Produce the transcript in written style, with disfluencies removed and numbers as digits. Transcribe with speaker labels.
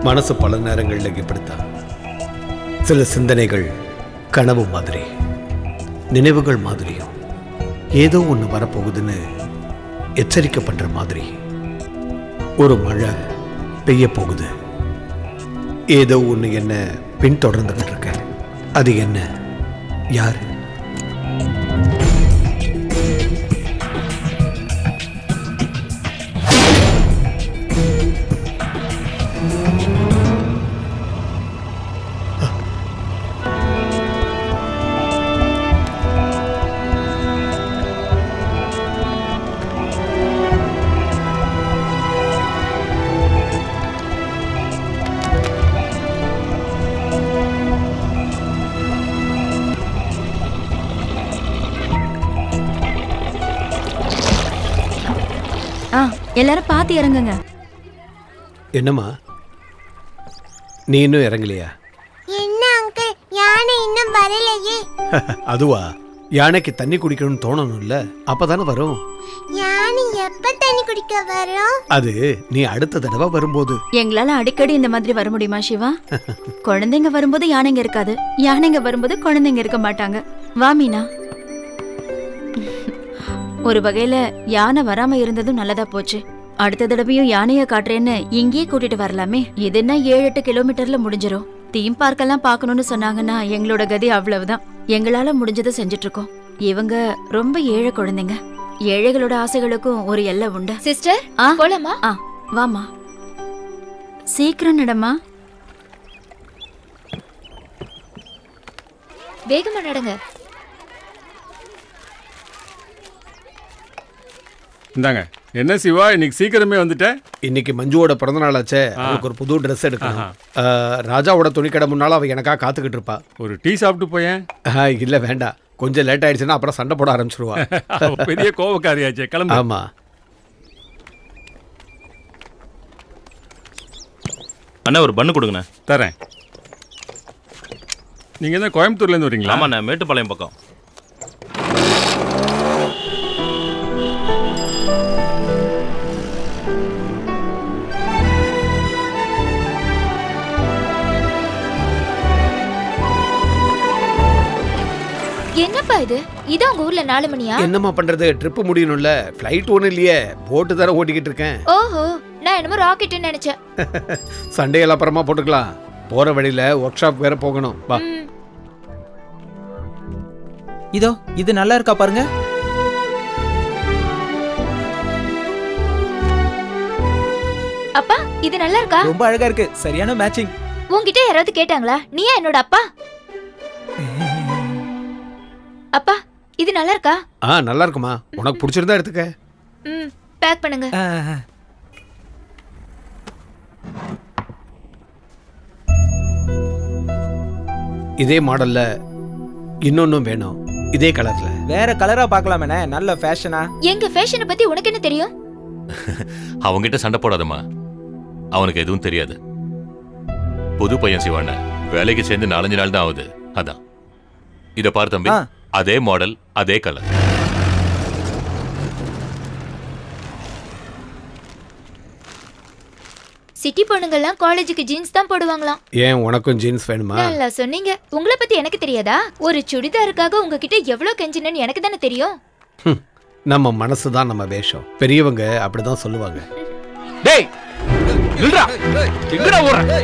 Speaker 1: மனசு பல நேரங்களில் இப்படித்தான். சில சிந்தனைகள் கனவு மாதிரி, நினைவுகள் மாதிரியும், ஏதோ ஒன்று வரப்போகுதுன்னு எச்சரிக்கை பண்ற மாதிரி. ஒரு மழை பெய்ய போகுது, ஏதோ ஒன்று என்ன பின்தொடர்ந்துகிட்டு இருக்க. அது என்ன? யாரு?
Speaker 2: எல்லாரும் பாத்து இறங்குங்க.
Speaker 1: என்னம்மா, நீ இன்னும் இறங்கலையா?
Speaker 3: என்ன அங்கிள், யானை இன்னும் வரலையே.
Speaker 1: அதுவா, யானைக்கு தண்ணி குடிக்கணும்னு தோணணும்ல, அப்பதானே வரும்.
Speaker 3: யானை எப்ப தண்ணி குடிக்க வரும்?
Speaker 1: அது நீ அடுத்த தடவை வரும்போது.
Speaker 2: எங்களால அடிக்கடி இந்த மாதிரி வர முடியுமா சிவா? குழந்தைங்க வரும்போது யானைங்க இருக்காது, யானைங்க வரும்போது குழந்தைங்க இருக்க மாட்டாங்க. வா மீனா. ஒரு வகையில யானை வராம இருந்ததும் நல்லதா போச்சு. அடுத்த தடவையும் யானைய காட்டுறேன்னு இங்கேயே கூட்டிட்டு வரலாமே. இதுன்னா 7-8 கிலோமீட்டர்ல முடிஞ்சிரும். தீம் பார்க் எல்லாம் பாக்கணும்னு சொன்னாங்கன்னா எங்களோட கதி அவ்வளவுதான். எங்களால முடிஞ்சதை செஞ்சுட்டு இருக்கோம். இவங்க ரொம்ப ஏழை குழந்தைங்க. ஏழைகளோட ஆசைகளுக்கும் ஒரு எல்லை உண்டு.
Speaker 4: சிஸ்டர், போலாமா?
Speaker 2: வாமா, சீக்கிரம் நடமா.
Speaker 4: வேகமா நடங்க.
Speaker 5: இந்தாங்க. என்ன சிவா, இன்னைக்கு சீக்கிரமே வந்துட்டேன்.
Speaker 1: இன்னைக்கு மஞ்சுவோட பிறந்த நாள் ஆச்சே, அவளுக்கு ஒரு புது ட்ரெஸ் எடுக்கணும். ராஜாவோட துணிக்கடை முன்னால அவ எனக்கா காத்துக்கிட்டு இருப்பா.
Speaker 5: ஒரு டீ சாப்பிட்டு போயேன்.
Speaker 1: இல்ல வேண்டாம், கொஞ்சம் லேட் ஆயிடுச்சுன்னா அப்புறம் சண்டை போட ஆரம்பிச்சிருவா.
Speaker 5: பெரிய கோவக்காரியாச்சே, கிளம்பு.
Speaker 1: ஆமா.
Speaker 6: அண்ணா ஒரு பண்ணு கொடுங்கண்ணே.
Speaker 5: தரேன். நீங்க என்ன கோயம்புத்தூர்ல இருந்து வரீங்களா?
Speaker 6: ஆமாண்ணே, மேட்டுப்பாளையம் பக்கம்.
Speaker 4: என்னப்பா இது? இதான் உங்க ஊர்ல 4 மணியா?
Speaker 1: என்னம்மா பண்றது, ட்ரிப் முடியணும்ல. ஃப்ளைட் ஒன்றும் இல்லையே, போட்டு தானே ஓட்டிக்கிட்டு இருக்கேன்.
Speaker 4: ஓஹோ, நான் என்னமோ ராக்கெட்னு நினைச்சேன்.
Speaker 1: சண்டையெல்லாம் அப்புறமா போட்டுக்கலாம். போற வழியில ஒர்க் ஷாப் வேற போகணும். வா.
Speaker 7: இதோ இது நல்லா இருக்கா பாருங்க.
Speaker 4: அப்பா, இது நல்லா இருக்கா?
Speaker 7: ரொம்ப அழகா இருக்கு, சரியான மேட்சிங்.
Speaker 4: உன்கிட்ட யாராவது கேட்டாங்களா நீயா என்னோட அப்பா? அப்பா, இது நல்லா இருக்கா?
Speaker 1: நல்லா இருக்குமா, உனக்கு பிடிச்சிருந்தா எடுத்துக்க.
Speaker 4: பேக் பண்ணுங்க.
Speaker 1: இதே மாடல்ல இன்னொன்னும் வேணும், இதே கலர்ல.
Speaker 7: வேற கலரா பார்க்கலாமே, நல்ல ஃபேஷனா.
Speaker 4: எங்க ஃபேஷனை பத்தி உனக்கு என்ன தெரியும்?
Speaker 6: அவங்கிட்ட சண்டை போடாதம்மா, அவனுக்கு எதுவும் தெரியாது. புது பையன் சிவான, வேலைக்கு சேர்ந்து 4-5 நாள் தான் ஆகுது. அதான் இத பாரு தம்பி, அதே மாடல் அதே கலர்.
Speaker 4: சிட்டி பொண்ணுங்கெல்லாம் காலேஜுக்கு ஜீன்ஸ் தான் போடுவாங்களாம்.
Speaker 1: ஏன் உனக்கும் ஜீன்ஸ் வேணுமா?
Speaker 4: நல்லா சொன்னீங்க. உங்களை பத்தி எனக்கு தெரியாதா? ஒரு சுடிதாருக்காக உங்ககிட்ட எவ்வளவு கெஞ்சினேன்னு எனக்கு தானே தெரியும்.
Speaker 1: நம்ம மனசு தான் நம்ம வேஷம், பெரியவங்க அப்படிதான் சொல்லுவாங்க.
Speaker 8: டேய் நில்றா, எங்கடா ஓடுற?